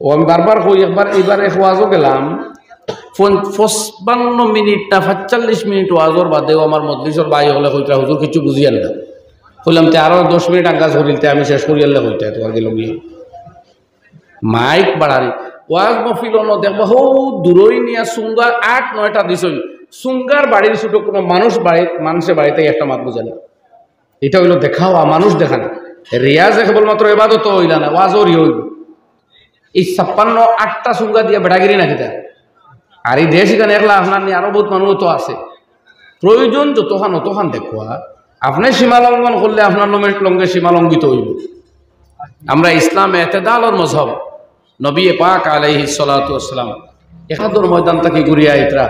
ও আমি বারবার কই একবার এইবার এক ওয়াজও গেলাম 55 মিনিট না 45 মিনিট ওয়াজর বাদেও আমার মজলিসর ভাই হলে কইতা হুজুর কিছু বুঝিয়ান না কইলাম তে আরো 10 মিনিট আঙ্গাজ করিলতে আমি শেষ করিয়ালে কইতা তোমার গেল গিয়ে মাইক বাড়ারি ওয়াজ মফিল ন দেখবা হো দূরই নিয়া সুঙ্গার 8-9টা দিছই সুঙ্গার বাড়ির ছোট কোনো মানুষের বাড়িতে একটা মাত বুঝে না এটা হইলো দেখাওয়া মানুষ দেখানো রিয়াজ কেবলমাত্র এবাদত হইলা না ওয়াজও হইল এই 56-8টা সুঙ্গা দিয়ে বেড়াগিরি নাকি তা আর এই দেশ এখানে একলা আপনার নিয়ে আরো বহুত মানুষ তো আছে প্রয়োজন যতখান অতখান দেখুয়া আপনি সীমালঙ্ঘন করলে আপনার লঙ্গে সীমালঙ্ঘিত হইব আমরা ইসলাম এতেদালর মজহব নবী পাক আলাইহিস সালাতু ওয়াসসালাম একাদর ময়দান থেকে ঘুরিয়া আইতরা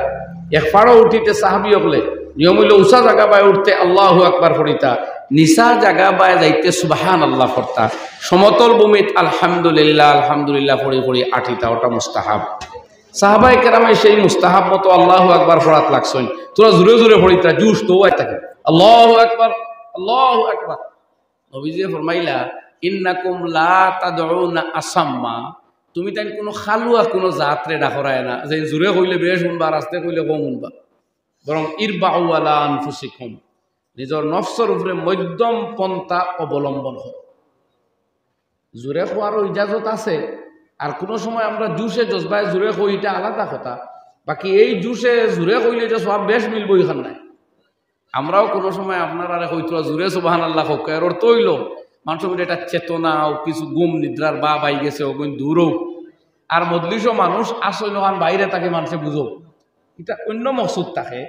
এক ফাড়ো উঠিতে সাহাবী হলে নিয়ম হইল উঁচা জায়গা বায় উঠতে আল্লাহু আকবার পড়িতা নিচা জায়গা বায় যাইতে সুবহানাল্লাহ পড়তা সমতল ভূমিত আলহামদুলিল্লাহ আলহামদুলিল্লাহ পড়ি পড়ি আঠিতা ওটা মুস্তাহাব সাহাবাই কেরামে সেই মুস্তাহাব মতো আল্লাহু আকবার পড়াত লাগছই তোরা জোরে জোরে পড়িতা জুস তো আই থাকে আল্লাহু আকবার আল্লাহু আকবার নবীজি ফরমাইলা ইন্নাকুম লা তাদউনা আসাম্মা তুমি তাই কোনো খালুয়া কোনো জাতরে ডাকরায় না যে জোরে কইলে বেশ শুনবা রাস্তে কইলে কম শুনবা বরং ইরবাউ আলা আনফুসিকুম নিজের নফসের উপরে মধ্যম পন্থা অবলম্বন হয় জোরে খোয়ারও ইজাজত আছে আর কোনো সময় আমরা জুসে জজবায় জোরে কই এটা আলাদা কথা বাকি এই জুসে জোরে কইলে যে সব বেশ মিলবো এখান নাই আমরাও কোনো সময় আপনার আরে হইতো জোরে সুবহানাল্লাহ হোক এর অর্থ হইল মানুষের এটা চেতনা ও কিছু গুম নিদ্রার বা বাই গেছে ওগুন দূরও আর মজলিসও মানুষ আসল ওখান বাইরে তাকে মানুষে বুঝো এটা অন্য মকসুদ থাকে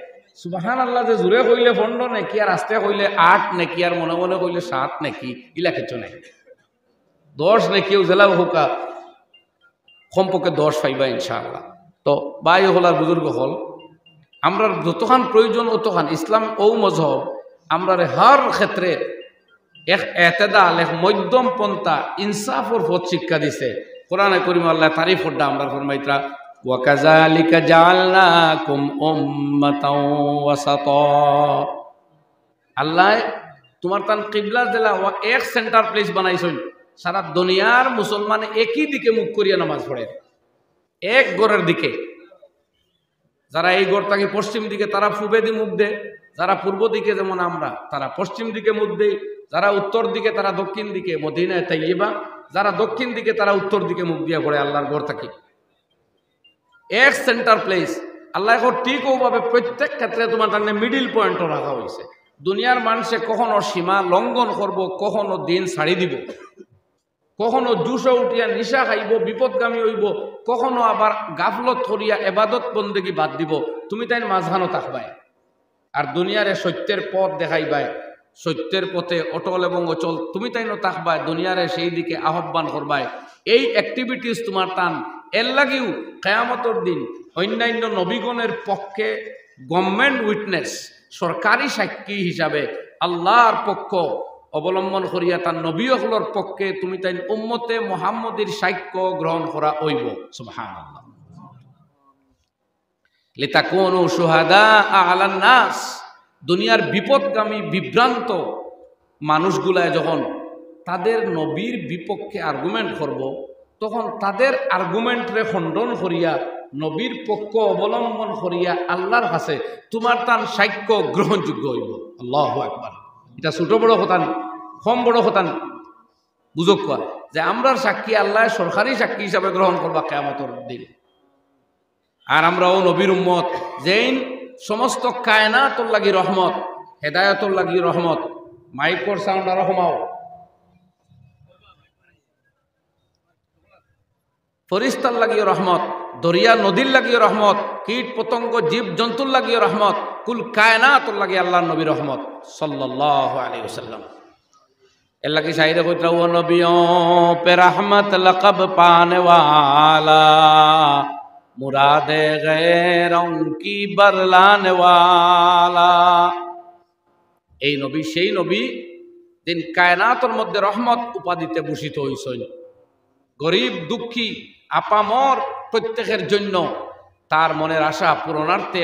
সুবহানাল্লাহ যে জোরে কইলে 15 নাকি আর আস্তে কইলে 8 নাকি আর মনে মনে কইলে 7 নাকি ইলা কিছু নাই 10 নাকিও জেলা হোকা কমপক্ষে 10 পাইবা ইনশাআল্লাহ তো ভাই হলার বুজুর্গ হল আমরা যতখান প্রয়োজন অতখান ইসলাম ও মজহব আমরা হর ক্ষেত্রে এক এতেদাল এক মধ্যম পন্থা ইনসাফর পথ শিক্ষা দিছে কোরআনে করিম আল্লাহ তারিফ করদা আমরা ফরমাইতরা ওয়া কাযালিকা জাআলনাকুম উম্মাতাও ওয়াসাতা আল্লাহ তোমার তান কিবলা দিলা ও এক সেন্টার প্লেস বানাইছেন সারা দুনিয়ার মুসলমান একই দিকে মুখ করিয়া নামাজ পড়ে এক গড়ের দিকে যারা এই গড় থেকে পশ্চিম দিকে তারা পূবে দিকে মুখ দেয় যারা পূর্ব দিকে যেমন আমরা তারা পশ্চিম দিকে মুখ দেয় যারা উত্তর দিকে তারা দক্ষিণ দিকে মদিনায়ে তাইয়্যিবা যারা দক্ষিণ দিকে তারা উত্তর দিকে মুখ দিয়া পড়ে আল্লাহর ঘর থেকে এক সেন্টার প্লেস আল্লাহ ঠিক ওভাবে প্রত্যেক ক্ষেত্রে তোমার টানে মিডিল পয়েন্টও রাখা হয়েছে দুনিয়ার মানুষে কখনো সীমা লঙ্ঘন করব কখনো দিন ছাড়ি দিব কখনো জুসে উঠিয়া নিশা খাইব বিপদগামী হইব কখনো আবার গাফলত করিয়া এবাদত বন্দেগী বাদ দিব তুমি তাই মাঝখানো থাকবাই আর দুনিয়ারে সত্যের পথ দেখাইবাই সত্যের পথে অটল এবং অচল তুমি তাই থাকবাই দুনিয়ারে সেই দিকে আহ্বান করবাই এই অ্যাক্টিভিটিস তোমার টান এর লাগিও কিয়ামতের দিন অন্যান্য নবীগণের পক্ষে গভর্নমেন্ট উইটনেস সরকারি সাক্ষী হিসাবে আল্লাহর পক্ষ অবলম্বন করিয়া তার নবীগুলোর পক্ষে তুমি তাই উম্মতে মুহাম্মদের সাক্ষ্য গ্রহণ করা হইব সুবহানাল্লাহ লিতাকুনু শুহাদা আলান নাস দুনিয়ার বিপদগামী বিভ্রান্ত মানুষগুলায় যখন তাদের নবীর বিপক্ষে আর্গুমেন্ট করব তখন তাদের আর্গুমেন্টরে খণ্ডন করিয়া নবীর পক্ষ অবলম্বন করিয়া আল্লাহর কাছে তোমার তার সাক্ষ্য গ্রহণযোগ্য হইব আল্লাহু আকবার এটা ছোট বড় কথা নেই কম বড় কথা নেই বুঝক যে আমরার সাক্ষী আল্লাহ সরকারি সাক্ষী হিসাবে গ্রহণ করবা কিয়ামতের দিন আর আমরাও নবীর উম্মত যেইন সমস্ত কায়নাতর লাগি রহমত হেদায়তর লাগি রহমত মাইকর সাউন্ড আর রহমাও ফরিস্তার লাগিয়ে রহমত দরিয়া নদীর লাগিয়ে রহমত কীট পতঙ্গ জীব জন্তুর লাগিয়ে রহমত কুল কায়নাতর লাগিয়ে আল্লাহর নবী রহমত সাল্লাল্লাহু আলাইহি ওয়াসাল্লাম এর লাগি শায়রে কইতা ও নবিয়ো পে রহমত লকব পানে ওয়ালা মুরাদে গয়রোं কি বরলানে ওয়ালা এই নবী সেই নবী দিন কায়নাতের মধ্যে রহমত উপাধিতে ভূষিত হইছেন গরিব দুঃখী আপামর প্রত্যেকের জন্য তার মনের আশা পূরণার্থে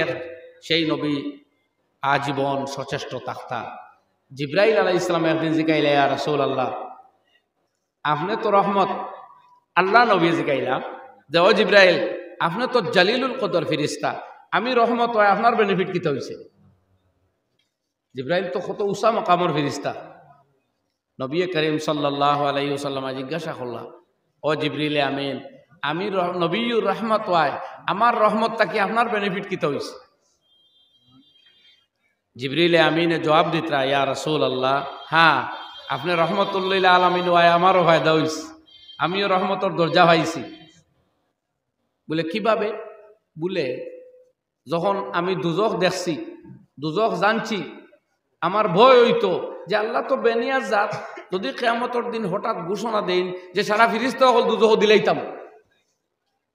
সেই নবী আজীবন সচেষ্ট থাকতা জিবরাইল আলাইহিস সালাম একদিন জিজ্ঞাইলা ইয়া রাসূলুল্লাহ আপনি তো রহমত আল্লাহ নবী জিগাইলাম যে ও জিব্রাইল, আপনি তো জালিলুল কদর ফিরিস্তা, আমি রহমত হয় আপনার বেনিফিট কিতা হয়েছে? জিব্রাইল তো কত উষা মকামর ফিরিস্তা। নবী করিম সাল্লাল্লাহু আলাইহি ওয়াসাল্লাম জিজ্ঞাসা করলাম, ও জিবরিলে আমিন, আমি নবীর রহমত হয়, আমার রহমতটা কি আপনার বেনিফিট কিতা হয়েছে? জিবরিলে আমিনে জবাব দিতরা, ইয়া রাসূল আল্লাহ, হ্যাঁ আপনি রহমতুল্লিল আলামিন হয়, আমারও ফায়দা হয়েছে, আমিও রহমতর দরজা পাইছি। বলে কিভাবে? বলে যখন আমি দুজখ দেখছি, দুজখ জানছি, আমার ভয় হইতো যে আল্লাহ তো বেনিয়াজ জাত, যদি কিয়ামতের দিন হঠাৎ ঘোষণা দেন যে সারা ফিরিস্তা হল দুজখ দিলাইতাম,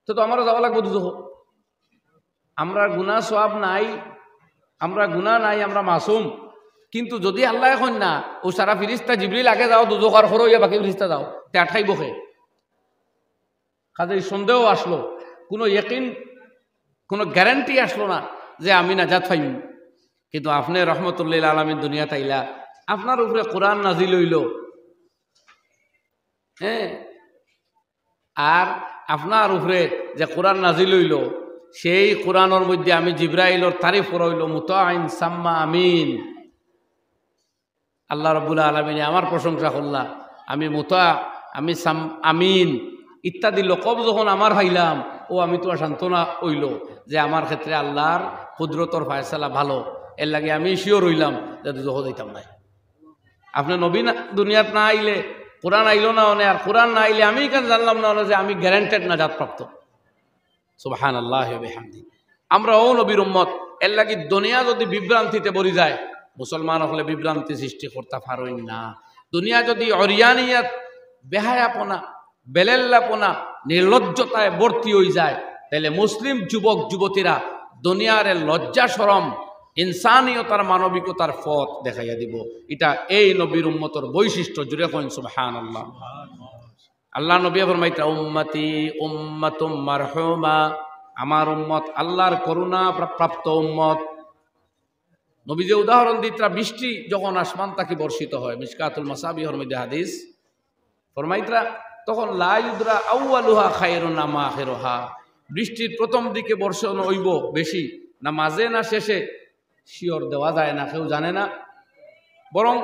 তো আমারও যাওয়া লাগবে দুজখ। আমরা গুনাহ সওয়াব নাই, আমরা গুনাহ নাই, আমরা মাসুম, কিন্তু যদি আল্লাহ এখন না ও সারা ফিরিস্তা জিবরিল আগে যাও দুজখ আর হরো বাকি ফিরিস্তা যাও, তে আঠাইব খে। কাজেই সন্দেহ আসলো, কোনো ইয়কিন, কোনো গ্যারান্টি আসলো না যে আমি নাজাত পাইম। কিন্তু আপনি রহমতুল্লিল আলামিন দুনিয়া তাইলা, আপনার উপরে কোরআন নাজিল হইল, হ্যাঁ, আর আপনার উপরে যে কোরআন নাজিল হইল, সেই কোরআনের মধ্যে আমি জিব্রাইলের তারিফ করইল, মুতাইন সাম্মা আমিন। আল্লাহ রাব্বুল আলামিন আমার প্রশংসা করলা, আমি মুতা, আমি আমিন ইত্যাদি লকব যখন আমার হইলাম, ও আমি তো সান্ত্বনা হইল যে আমার ক্ষেত্রে আল্লাহর কুদরতর ফায়সালা ভালো, এর লাগে আমি শিওর হইলাম যে যখন দিতাম নাই। আপনি নবী দুনিয়াত না আইলে, কোরআন আইলো না অনে, আর কোরআন না আইলে আমি কেন জানলাম না যে আমি গ্যারান্টেড নাজাত প্রাপ্ত। সুবহানাল্লাহি ওয়া বিহামদিহি। আমরা ও নবীর উম্মত, এর লাগি দুনিয়া যদি বিভ্রান্তিতে ভরি যায়, মুসলমান হলে বিভ্রান্তি সৃষ্টি করতে পারেন না। দুনিয়া যদি অরিয়ানিয়াত, বেহায়াপনা, বেলেল্লাপনা, নির্লজ্জতায় ভর্তি হয়ে যায়, তাহলে মুসলিম যুবক যুবতীরা দুনিয়ার লজ্জা শরম, ইনসানিয়তার, মানবিকতার পথ দেখাইয়া দিব। এটা এই নবীর উম্মতর বৈশিষ্ট্য। জুড়ে কইন সুবহানাল্লাহ। আল্লাহ নবী ফরমাইতা, উম্মতি উম্মাতুম মারহুমা, আমার উম্মত আল্লাহর করুণা প্রাপ্ত উম্মত। নবী যে উদাহরণ দিতরা, বৃষ্টি যখন আসমান তাকে বর্ষিত হয়, মিশকাতুল মাসাবিহর মধ্যে হাদিস, ফরমাইতরা তখন লা ইউদরা আউয়ালুহা খায়রুন আম আখিরুহা, বৃষ্টির প্রথম দিকে বর্ষণ হইব বেশি না মাঝে না শেষে শিওর দেওয়া যায় না, কেউ জানে না। বরং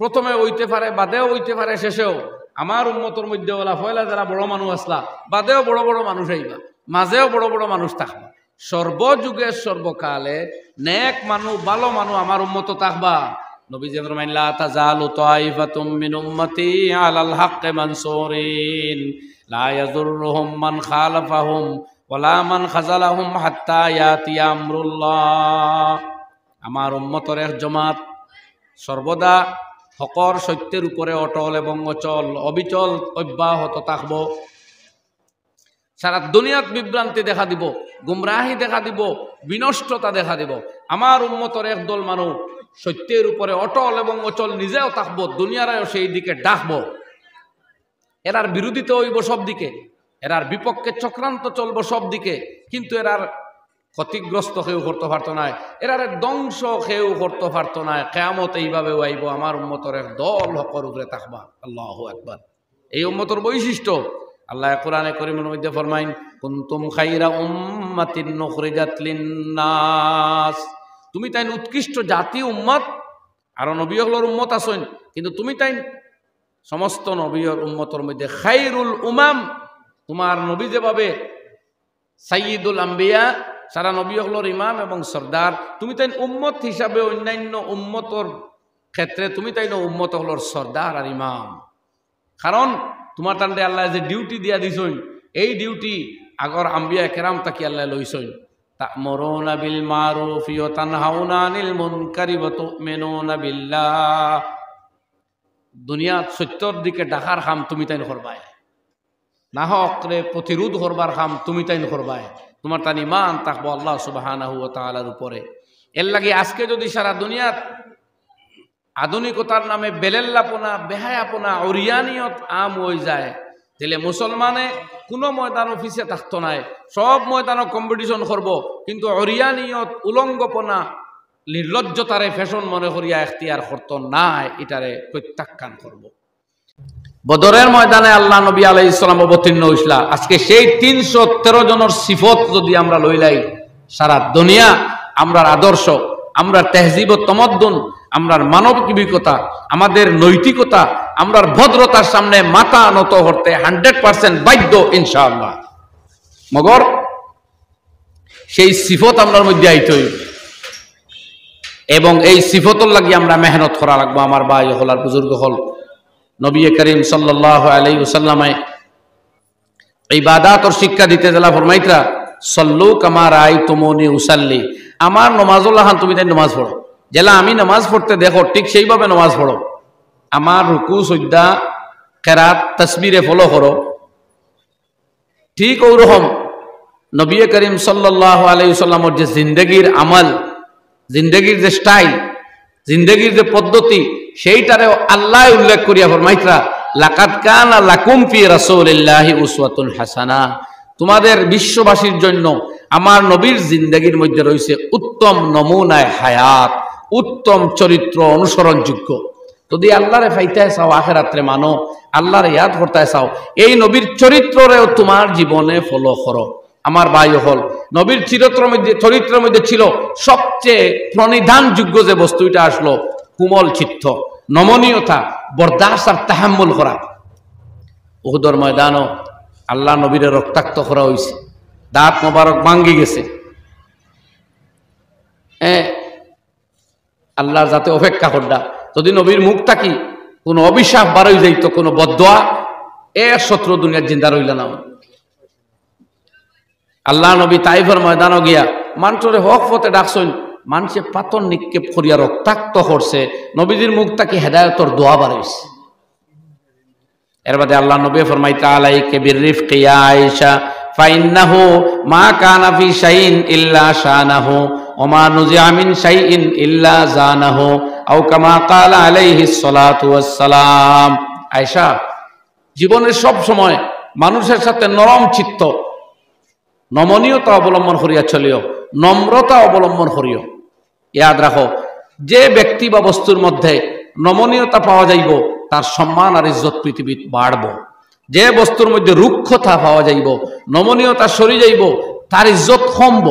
প্রথমে হইতে পারে, বাদেও হইতে পারে, শেষেও। আমার উম্মতর মধ্যে ওলা ফয়লা যারা বড় মানুষ আসলা, বাদেও বড় বড় মানুষ আইবা, মাঝেও বড় বড় মানুষ থাকবা, সর্বযুগে সর্বকালে নেক মানুষ, ভালো মানুষ আমার উম্মত থাকবা। নবীজি ফরমাইন, লা তাজালু তাইফাতুম মিন উম্মতি আলাল হাক্কি মানসুরিন লা ইয়াযুররুহুম মান খালাফাহুম ওয়ালা মান খাযালাহুম হাত্তা ইয়াতি আমরুল্লাহ। আমার উম্মতের এক জমাত সর্বদা হকর সত্যের উপরে অটল এবং অচল, অবিচল অব্যাহত থাকব। সারা দুনিয়াত বিভ্রান্তি দেখা দিব, গুমরাহি দেখা দিব, বিনষ্টতা দেখা দিব। আমার উম্মতের একদল মানুষ সত্যের উপরে অটল এবং অচল নিজেও থাকবো, দুনিয়ারাও সেই দিকে ডাকবো। এরার বিরোধিতা হইব সব দিকে, এরার বিপক্ষে চক্রান্ত চলবো সব দিকে, কিন্তু এরার ক্ষতিগ্রস্ত কেউ করতে পারতো না, এরার ধ্বংস কেউ করতে পারতো না। কিয়ামত এইভাবে আইব, আমার উম্মতের এক দল হকর উপরে থাকবা। আল্লাহু আকবার। এই উম্মতের বৈশিষ্ট্য। আল্লাহ কোরআনে কারীমের মধ্যে ফরমাইন, কুনতুম খাইরা উম্মাতিন নুখরিজাত লিন-নাস, তুমি তাই উৎকৃষ্ট জাতি উম্মত। আর নবী হলোর উম্মত আছেন, কিন্তু তুমি তাই সমস্ত নবীর উম্মতের মধ্যে খাইরুল উমাম। তোমার নবী যেভাবে সাইয়্যিদুল আম্বিয়া, সারা নবী হলোর ইমাম এবং সর্দার, তুমি তাই উম্মত হিসাবে অন্যান্য উম্মতর ক্ষেত্রে তুমি তাই উম্মত হলোর সর্দার আর ইমাম। কারণ তোমার টান্ডে আল্লাহ যে ডিউটি দিয়া দিছইন, এই ডিউটি আগর আম্বিয়া কেরাম তাকি আল্লাহ লইছইন। তা'মুরুনা বিল মারুফি ওয়া তানহাউনা আনিল মুনকারি ওয়া তু'মিনুনা বিল্লাহ। দুনিয়া সত্যর দিকে ডাকার কাম তুমি তাই করবাই, না হকরে প্রতিরোধ করবার কাম তুমি তাই করবাই। তোমার তান ঈমান থাকবো আল্লাহ সুবহানাহু ওয়া তাআলার উপরে। এর লাগে আজকে যদি সারা দুনিয়াত আধুনিকতার নামে বেলেল্লাপনা, বেহায়াপনা, অরিয়ানিয়ত আম হয়ে যায়, তাহলে মুসলমানে কোনো ময়দান অফিসে থাকতো নাই, সব ময়দানও কম্পিটিশন করব, কিন্তু অরিয়ানিয়ত, উলঙ্গপনা, নির্লজ্জতারে ফ্যাশন মনে করিয়া এখতিয়ার করতো না, এটারে প্রত্যাখ্যান করব। বদরের ময়দানে আল্লাহ নবী আলাইহিস সালাম অবতীর্ণ হইসলা। আজকে সেই 313 জনের সিফত যদি আমরা লইলাই, সারা দুনিয়া আমরার আদর্শ, আমরার তেহজিব ও তমদ্দুন, আমরার মানবিকতা, আমাদের নৈতিকতা, আমরার ভদ্রতার সামনে মাথা নত করতে 100% বাধ্য ইনশাআল্লাহ। মগর সেই সিফত আমরার মধ্যে আইতে হইব এবং এই সিফতর লাগি আমরা মেহনত করা লাগবো। আমার ভাই হল আর বুজুর্গ হল, নবী করিম সাল্লাল্লাহু আলাইহি ওয়াসাল্লামে ইবাদত ও শিক্ষা দিতে জেলা ফরমাইতরা সল্লু কামা রাআইতুমুনি উসাল্লি, আমার নমাজুল্লাহ তুমি তাই নামাজ পড়ো, জেলা আমি নামাজ পড়তে দেখো ঠিক সেইভাবে নামাজ পড়ো। আমার রুকু সজ্জা কেরাত তাসবিরে ফলো করো। ঠিক ওরকম নবী করিম সাল্লাল্লাহু আলাইহি ওয়াসাল্লামের যে জিন্দেগির আমল, জিন্দেগির যে স্টাইল, জিন্দেগির যে পদ্ধতি, সেইটারে আল্লাহ উল্লেখ করিয়া ফরমাইতরা লাকাদ কানা লাকুম ফি রাসূলিল্লাহি উসওয়াতুন হাসানা, তোমাদের বিশ্ববাসীর জন্য আমার নবীর জিন্দেগির মধ্যে রয়েছে উত্তম নমুনায় হায়াত, উত্তম চরিত্র অনুসরণযোগ্য। যদি আল্লাহরে ফাইতে চাও, আখিরাতে মানো, আল্লাহরে ইয়াদ করতে চাও, এই নবীর চরিত্ররেও তোমার জীবনে ফলো করো। আমার ভাই হল নবীর চরিত্রের মধ্যে ছিল সবচেয়ে প্রণিধানযোগ্য যে বস্তুটা আসলো কোমল চিত্ত, নমনীয়তা, বরদাস্ত আর তাহাম্মুল করা। উহুদের ময়দানও আল্লাহ নবীরে রক্তাক্ত করা হয়েছে, দাঁত মোবারক ভাঙ্গি গেছে। আল্লাহ যাতে অপেক্ষা করডা, যদি নবীর মুখ থাকি কোনো অভিশাপ বারই যাইত, কোনো বদদোয়া, শত্রু দুনিয়ার জিন্দা রইল না। আল্লাহ নবী তাইফের ময়দানও গিয়া মানুষরে হক পথে ডাকছেন, মানুষে পাথর নিক্ষেপ করিয়া রক্তাক্ত করছে, নবীজির মুখ থাকি হেদায়তর দোয়া বাড়াইছে। এর বাদে আল্লাহ নবী ফরমাইতা আলাইকা বিররিফকি ইয়া আয়েশা ফাইন্নাহু মা কানা ফি শাইইন ইল্লা শানাহু ওয়া মা নুজিআ মিন শাইইন ইল্লা জানাহু আও কামা ক্বালা আলাইহিস সালাতু ওয়াস সালাম। আয়েশা, জীবনের সব সময় মানুষের সাথে নরম চিত্ত, নমনীয়তা অবলম্বন করিয়া চলিও, নম্রতা অবলম্বন করিও। ইয়াদ রাখো, যে ব্যক্তি বা বস্তুর মধ্যে নমনীয়তা পাওয়া যাইব তার সম্মান আর ইজ্জত পৃথিবীত বাড়ব। যে বস্তুর মধ্যে রুক্ষতা পাওয়া যাইব, নমনীয়তা সরি যাইব, তার ইজ্জত কমব।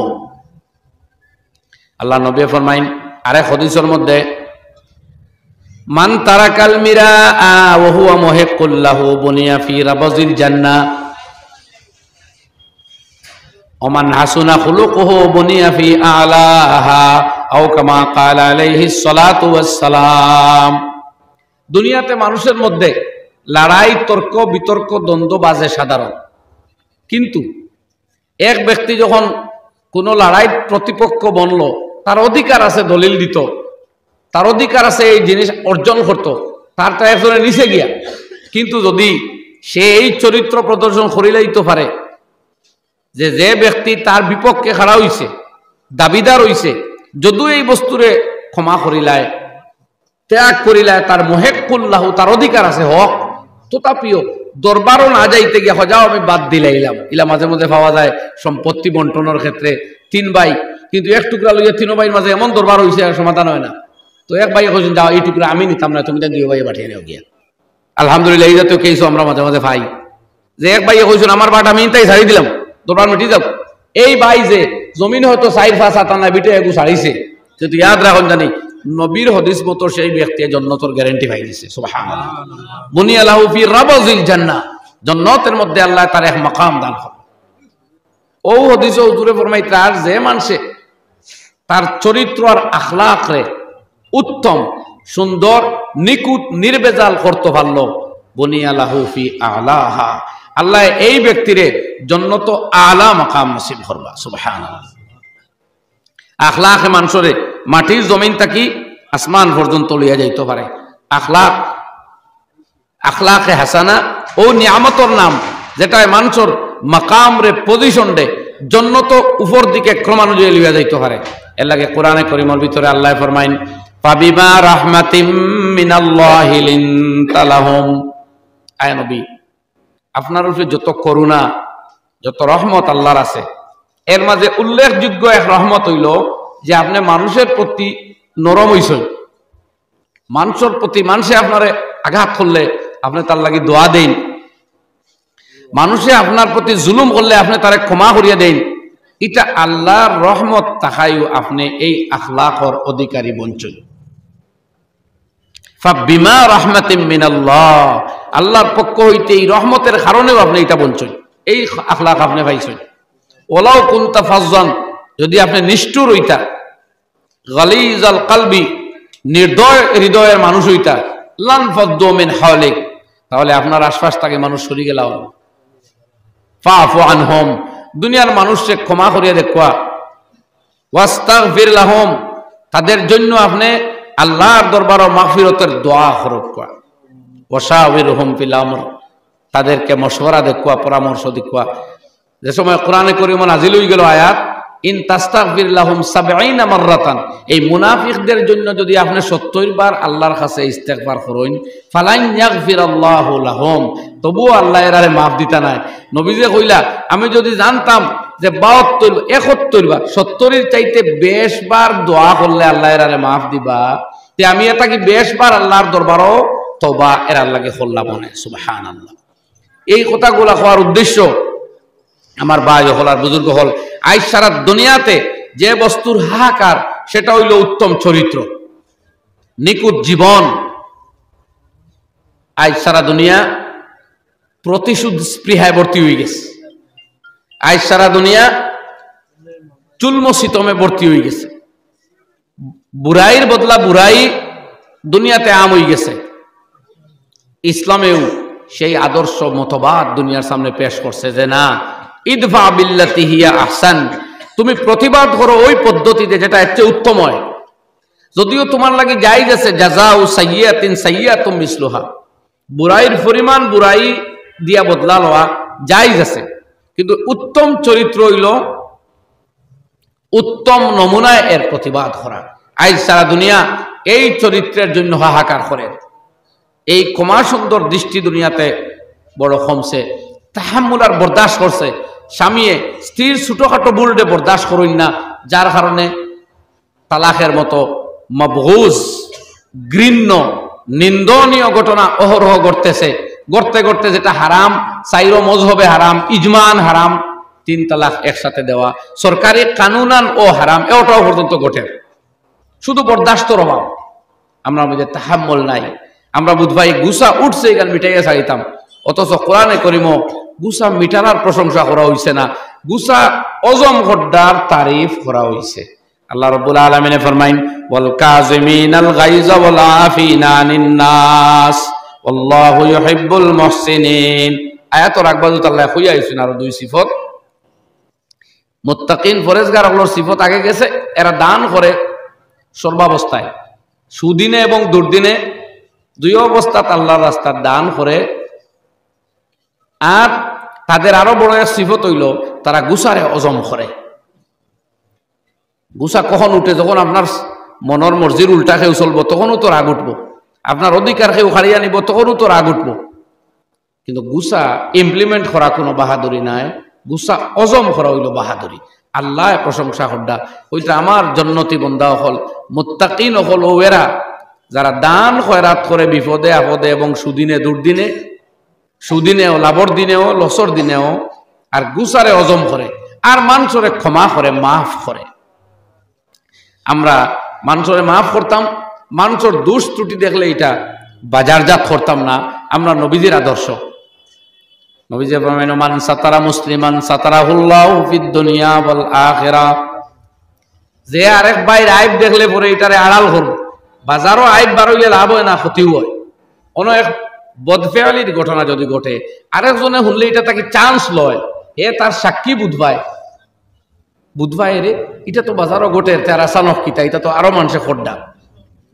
আল্লাহ নবী ফরমাইন আরেক হাদিসের মধ্যে, মান তারাকাল মিরা ওয়া হুয়া মুহিক্কুল লাহু বুনিয়া ফি রাবাজিল জান্নাহ ওমান হাসুনা খুলুকুহু বুনিয়া ফি আলাহা আও কামা ক্বালা আলাইহিস সালাতু ওয়াস সালাম। দুনিয়াতে মানুষের মধ্যে লড়াই, তর্ক বিতর্ক, দ্বন্দ্ব বাজে সাধারণ, কিন্তু এক ব্যক্তি যখন কোনো লড়াই প্রতিপক্ষ বনল, তার অধিকার আছে দলিল দিত, তার অধিকার আছে এই জিনিস অর্জন করত, তারটা একজনের নিচে গিয়া। কিন্তু যদি সে এই চরিত্র প্রদর্শন করিলেই তো পারে যে যে ব্যক্তি তার বিপক্ষে খাড়া হইছে, দাবিদার হইছে, যদিও এই বস্তুরে ক্ষমা করিলায়, ত্যাগ করিলায়, তার মুহিক্কুল্লাহু, তার অধিকার আছে হক, তথাপিও দরবারও না যাইতে গিয়ে হজাও আমি বাদ দিলাইলাম। ইলা মাঝে মাঝে পাওয়া যায় সম্পত্তি বন্টনের ক্ষেত্রে 3 ভাই, কিন্তু এক টুকরা লইয়া 3 ভাইয়ের মাঝে এমন দরবার হইছে সমাধান হয় না, তো এক ভাই কইছেন যাও এই টুকরা আমি নিতাম না, তুমি 2 ভাই পাঠিয়ে নেও গিয়া। আলহামদুলিল্লাহ, এই জাতীয় কেস আমরা মাঝে মাঝে পাই যে এক ভাই কইছেন আমার বাট আমি তাই ছাড়ি দিলাম, দরবার মিটি যাও। এই ভাই যে জমিন হয়তো 4-5 আনা বিটে এগু ছাড়িছে, কিন্তু ইয়াদ রাখুন জানি নবীর হাদিস মতো সেই ব্যক্তি জান্নাতের গ্যারান্টি পাই দিয়েছে। সুবহানাল্লাহ। বুনিয়া লাহু ফি রাবাজিল জান্নাহ, জান্নাতের মধ্যে আল্লাহ তার এক মাকাম দান করে। ও হাদিসে হুজুরে ফরমাই তার যে মানুষে তার চরিত্র আর আখলাক রে উত্তম, সুন্দর, নিকুত, নির্বেজাল করতে পারলো, বুনিয়া লাহু ফি আলাহা, আল্লাহ এই ব্যক্তিরে জান্নাত আলা মাকাম নসিব করবা। সুবহানাল্লাহ। আখলাকে মানুষরে মাটির জমিন থাকি আসমান পর্যন্ত লইয়া যাইতে পারে। আখলাকে হাসানা ও নিয়ামতর নাম, যেটা মানুষের মাকাম রে, পজিশন রে জান্নাত উপর দিকে ক্রমানুযায়ী লইয়া যাইতে পারে। এর লাগে কোরআনে কারীমের ভিতরে আল্লাহ ফরমাইন ফাবিমা রাহমাতিম মিনাল্লাহি লিনতা লাহুম। আয় নবী, আপনার উপরে যত করুণা, যত রহমত আল্লাহর আছে, এর মাঝে উল্লেখযোগ্য এক রহমত হইল যে আপনি মানুষের প্রতি নরম হইছেন। মানুষের প্রতি, মানুষে আপনারে আঘাত করলে আপনি তার লাগি দোয়া দেন। মানুষে আপনার প্রতি জুলুম করলে আপনি তারে ক্ষমা করিয়া দেন। এটা আল্লাহর রহমত তাকাইও আপনি এই আখলাকর অধিকারী বঞ্চন। ফাবিমা রাহমাতিম মিনাল্লাহ, আল্লাহর পক্ষ হইতে এই রহমতের কারণেও আপনি এটা বঞ্চন, এই আখলাক আপনি পাইছেন। ওয়ালাউ কুনতা ফাজ্জান, যদি আপনি নিষ্ঠুর হইতা, গালিজাল কলবি, নির্দয় হৃদয়ের মানুষ হইতা, লান ফাদ্দু মিন হাওলিক, তাহলে আপনার আশপাশ থেকে মানুষ সরে গেলাও। ফাফু আনহুম, দুনিয়ার মানুষকে ক্ষমা করিয়া দেখবা। ওয়াস্তাগফির লাহুম, তাদের জন্য আপনি আল্লাহর দরবারে মাগফিরতের দোয়া করবা। ওয়াশাওয়িরহুম ফিল আমর, তাদেরকে মশওয়ারা দেখবা, পরামর্শ দেখবা। যে সময় কোরআনে কারীম নাজিল হয়ে গেল আয়াত ইন তাস্তাগফির লাহুম ৭০ মাররাতান, এই মুনাফিকদের জন্য যদি আপনি ৭০ বার আল্লাহর কাছে ইস্তেগফার করেন, ফালান ইয়াগফিরাল্লাহু লাহুম, তবুও আল্লাহ এরারে মাফ দিতা নাই। নবীজি কইলা আমি যদি জানতাম যে ৭২ ৭১ বার ৭০ চাইতে ২০ বার দোয়া করলে আল্লাহ এরারে মাফ দিবা, তে আমি এটা কি ২০ বার আল্লাহর দরবারও তওবা এর আল্লাহকে করলাম মনে। সুবহানাল্লাহ। এই কথাগুলা হওয়ার উদ্দেশ্য আমার ভাই হল আর বুজুর্গ হল, আজ সারা দুনিয়াতে যে বস্তুর হাহাকার সেটা হইল উত্তম চরিত্র, নিকুত জীবন। আজ সারা দুনিয়া প্রতিশোধ স্পৃহায় ভর্তি হয়ে গেছে। আজ সারা দুনিয়া চুলম সিতমে ভর্তি হয়ে গেছে। বুড়াইয়ের বদলা বুড়াই দুনিয়াতে আম হয়ে গেছে। ইসলামেও সেই আদর্শ মতবাদ দুনিয়ার সামনে পেশ করছে যে না, ইদফা বিল্লাতি হিয়া আহসান, তুমি প্রতিবাদ করো ওই পদ্ধতিতে যেটা এর চেয়ে উত্তম হয়। যদিও তোমার লাগি জায়েজ আছে জাযাউ সাইয়্যাতিন সাইয়্যাতুম মিসলুহা, বুড়াইয়ের পরিমাণ বুড়াই দিয়া বদলা লওয়া জায়েজ আছে, কিন্তু উত্তম চরিত্র হইল উত্তম নমুনায় এর প্রতিবাদ করা। আজ সারা দুনিয়া এই চরিত্রের জন্য হাহাকার করে। এই ক্ষমা সুন্দর দৃষ্টি দুনিয়াতে বড় কমছে। তাহাম্মুল আর বরদাস্ত করছে, স্বামীয়ে স্ত্রীর ছোটখাটো বুলডে বরদাস্ত করুন না, যার কারণে তালাকের মতো মাবগুজ ঘৃণ্য নিন্দনীয় ঘটনা অহরহ ঘটতেছে। গড়তে গড়তে যেটা হারাম, চাইরো মজহবে হারাম, ইজমান হারাম, ৩ তালাক একসাথে দেওয়া, সরকারি কানুনান ও হারাম, এটাও পর্যন্ত ঘটে। শুধু বরদাস্তর অভাব, আমরা মধ্যে তাহাম্মুল নাই। আমরা বুধভাই গুসা উঠছে এখান মিটাইয়া চাইতাম, অথচ কোরআনে কারীম গুসা মিটানার প্রশংসা করা হইছে না, গুসা অজম গড্ডার তারিফ করা হইছে। আল্লাহ রাব্বুল আলামিন ফরমাইন ওয়াল কাযিমিনাল গায়যা ওয়াল আফিনা আনিন নাস আল্লাহু ইউহিব্বুল মুহসিনিন। আয়াত রাখবাজু আল্লাহ কইয়া আইছেন আর 2 সিফত। মুত্তাকিন পরেজগার হলোর সিফত আগে গেছে, এরা দান করে সর্বাবস্থায়, সুদিনে এবং দুর্দিনে, 2 অবস্থাত আল্লাহর রাস্তায় দান করে। আর তাদের আরো বড় এক সিফত হইল তারা গুসারে অজম করে। গুসা কখন উঠে? যখন আপনার মনের মর্জির উল্টা কেউ চলবো তখনও তো রাগ উঠবো, আপনার অধিকার কেউ হারিয়ে নিব তখনও তো রাগ উঠবো। কিন্তু গুসা ইমপ্লিমেন্ট করা কোনো বাহাদুরি নাই, গুসা অজম করা হইল বাহাদুরি। আল্লাহ প্রশংসা হড্ডা ওইটা আমার জন্নতি বন্দা হল, মুত্তাকিন হল ওয়েরা যারা দান খয়রাত করে বিপদে আপদে এবং সুদিনে দুর্দিনে, সুদিনেও লাভর দিনেও লসর দিনেও, আর গুসারে অজম করে, আর মানুষরে ক্ষমা করে, মাফ করে। আমরা মানুষরে মাফ করতাম, মানুষের দোষ ত্রুটি দেখলে এটা বাজারজাত করতাম না। আমরা নবীজির আদর্শ, নবীজি ফরমাইন মান সাতারা মুসলিমান সাতারাহুল্লাহু ফিদ দুনিয়া ওয়াল আখিরা, যে আরেক ভাইয়ের আইব দেখলে পরে এটারে আড়াল করব। বাজারও আইব বার হইলে লাভ হয় না, ক্ষতিও হয়। কোনো এক বদফেয়ালির ঘটনা যদি ঘটে, আরেকজনে শুনলে এটা তাকে চান্স লয়, এ তার সাক্ষী বুধবাই রে এটা তো বাজারও ঘটে, তার আসানক কিতা, এটা তো আরো মানুষে খড্ডা।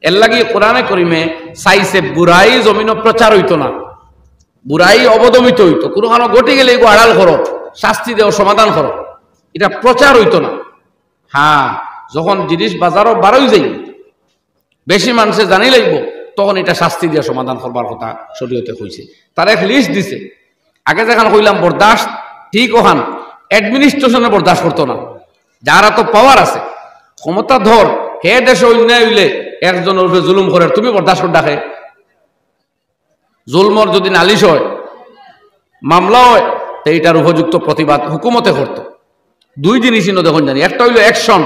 এর লাগি কোরআনে কারীমে চাইছে বুড়াই জমিনও প্রচার হইতো না, বুড়াই অবদমিত হইতো। কোনো কারণ ঘটে গেলে এগুলো আড়াল করো, শাস্তি দেও, সমাধান করো, এটা প্রচার হইতো না। হ্যাঁ, যখন জিনিস বাজারও বারোই যাই, বেশি মানুষে জানি লাগবো, তখন এটা শাস্তি দিয়ে সমাধান করবার কথা শরীয়তে হয়েছে। তার এক লিস্ট দিছে। আগে যেখানে কইলাম বরদাস্ত ঠিক, ওখান অ্যাডমিনিস্ট্রেশনে বরদাস্ত করতো না। যারা তো পাওয়ার আছে, ক্ষমতা ধর, হে দেশে অন্যায় হইলে একজনের উপরে জুলুম করে, তুমি বরদাস্ত করে ডাকে, জুলমর যদি নালিশ হয়, মামলা হয়, তো এইটার উপযুক্ত প্রতিবাদ হুকুমতে করত। দুই জিনিসই দেখুন জানি, একটা হইল অ্যাকশন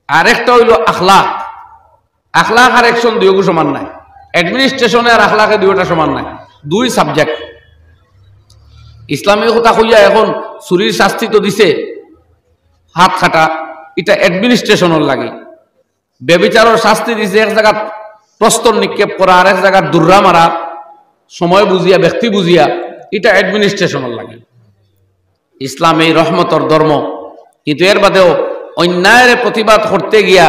আর একটা হইল আখলাক। আখলাক আর অ্যাকশন দুইগু সমান নাই। অ্যাডমিনিস্ট্রেশনে আর আখলাকে দুইটা সমান নাই, দুই সাবজেক্ট। ইসলামী কথা কইয়া এখন চুরির শাস্তি তো দিছে হাত খাটা, এটা অ্যাডমিনিস্ট্রেশনের লাগে। বেবিচারের শাস্তি দিছে এক জায়গা প্রস্তর নিক্ষেপ করা, আর এক জায়গার দুর্রা মারা, সময় বুঝিয়া ব্যক্তি বুঝিয়া, এটা অ্যাডমিনিস্ট্রেশনের লাগে। ইসলাম এই রহমতর ধর্ম, কিন্তু এর বাদেও অন্যায়ের প্রতিবাদ করতে গিয়া,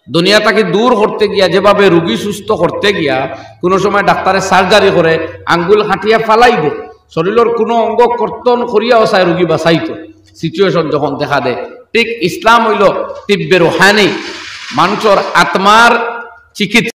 দুনিয়াটাকে দূর করতে গিয়া, যেভাবে রুগী সুস্থ করতে গিয়া কোনো সময় ডাক্তারে সার্জারি করে আঙ্গুল হাঁটিয়া ফালাই দে, শরীরের কোনো অঙ্গ কর্তন করিয়াও চায় রুগী বাঁচাইতো সিচুয়েশন যখন দেখা দেয়। ঠিক ইসলাম হইল তিব্বে রুহানি, মানুষের আত্মার চিকিৎসা।